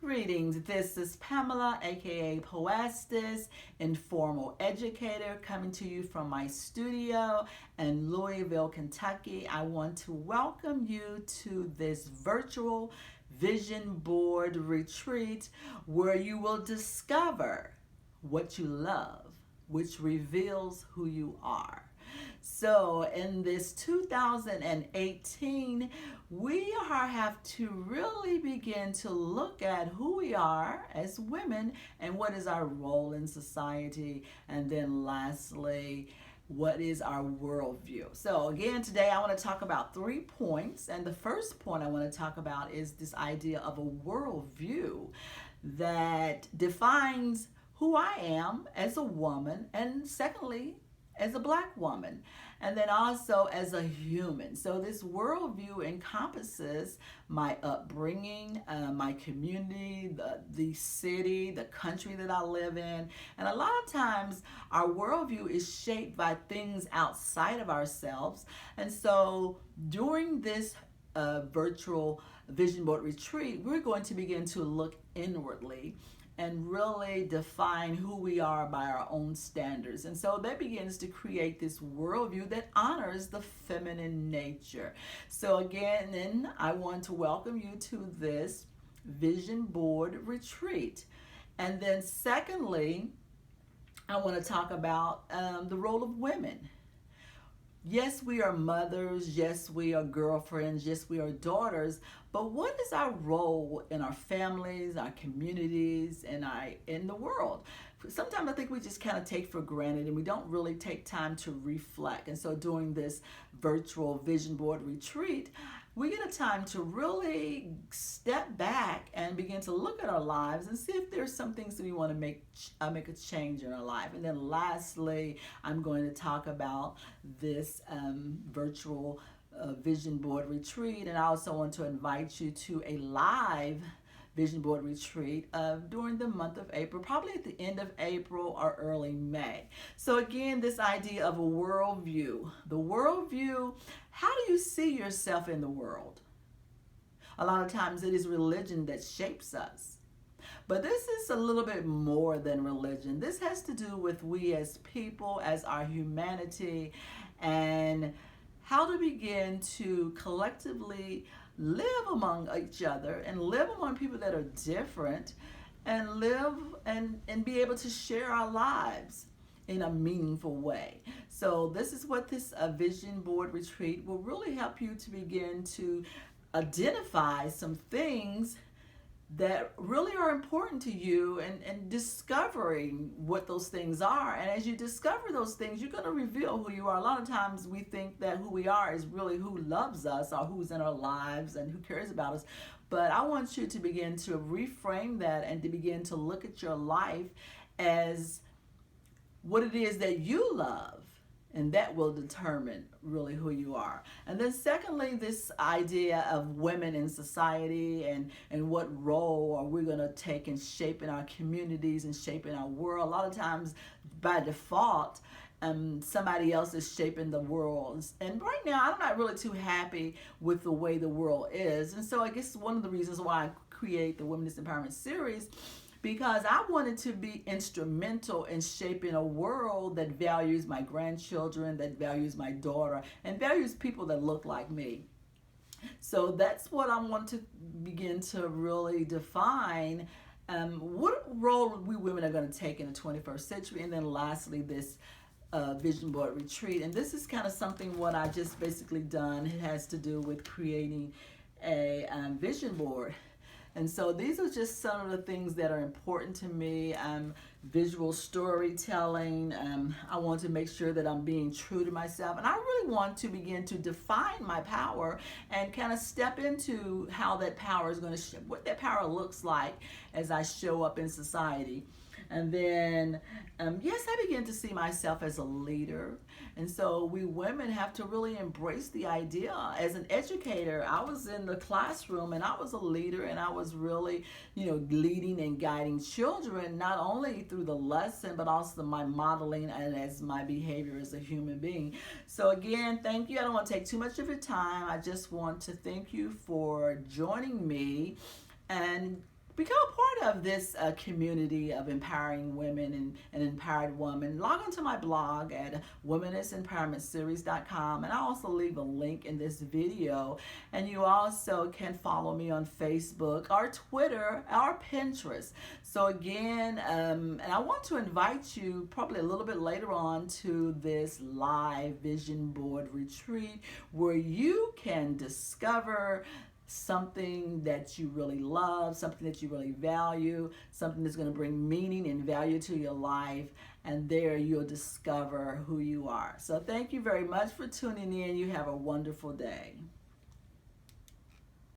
Greetings, this is Pamela, aka Poestis, informal educator, coming to you from my studio in Louisville, Kentucky. I want to welcome you to this virtual vision board retreat where you will discover what you love, which reveals who you are. So, in this 2018, have to really begin to look at who we are as women and what is our role in society. And then, lastly, what is our worldview? So, again, today I want to talk about 3 points. And the first point I want to talk about is this idea of a worldview that defines who I am as a woman, and secondly, as a black woman, and then also as a human. So this worldview encompasses my upbringing, my community, the city, the country that I live in. And a lot of times our worldview is shaped by things outside of ourselves. And so during this virtual vision board retreat, we're going to begin to look inwardly and really define who we are by our own standards. And so that begins to create this worldview that honors the feminine nature. So again, then I want to welcome you to this vision board retreat. And then secondly, I want to talk about the role of women. Yes, we are mothers. Yes, we are girlfriends. Yes, we are daughters. But what is our role in our families, our communities, and in the world? Sometimes I think we just kind of take for granted and we don't really take time to reflect. And so during this virtual vision board retreat, we get a time to really step back and begin to look at our lives and see if there's some things that we want to make a change in our life. And then lastly, I'm going to talk about this virtual vision board retreat, and I also want to invite you to a live vision board retreat during the month of April, probably at the end of April or early May. So again, this idea of a worldview. The worldview, how do you see yourself in the world? A lot of times it is religion that shapes us. But this is a little bit more than religion. This has to do with we as people, as our humanity, and how to begin to collectively live among each other and live among people that are different and live and be able to share our lives in a meaningful way. So this is what this vision board retreat will really help you to begin to identify some things that really are important to you, and discovering what those things are. And as you discover those things, you're going to reveal who you are. A lot of times we think that who we are is really who loves us or who's in our lives and who cares about us. But I want you to begin to reframe that and to begin to look at your life as what it is that you love, and that will determine really who you are. And then secondly, this idea of women in society and what role are we going to take in shaping our communities and shaping our world. A lot of times by default, somebody else is shaping the world. And right now, I'm not really too happy with the way the world is. And so I guess one of the reasons why I create the Womanist Empowerment Series, because I wanted to be instrumental in shaping a world that values my grandchildren, that values my daughter, and values people that look like me. So that's what I want to begin to really define. What role we women are going to take in the 21st century. And then lastly, this vision board retreat. And this is kind of something what I just basically done. It has to do with creating a vision board. And so these are just some of the things that are important to me. Visual storytelling. I want to make sure that I'm being true to myself. And I really want to begin to define my power and kind of step into how that power is going to, what that power looks like as I show up in society. And then, yes, I began to see myself as a leader. And so we women have to really embrace the idea. As an educator, I was in the classroom and I was a leader, and I was really, leading and guiding children, not only through the lesson, but also my modeling and as my behavior as a human being. So again, thank you. I don't want to take too much of your time. I just want to thank you for joining me and become a part of this community of empowering women and empowered women. Log onto my blog at womanistempowermentseries.com, and I also leave a link in this video. And you also can follow me on Facebook or Twitter or Pinterest. So again, and I want to invite you probably a little bit later on to this live vision board retreat where you can discover something that you really love, something that you really value, something that's going to bring meaning and value to your life, and there you'll discover who you are. So thank you very much for tuning in. You have a wonderful day.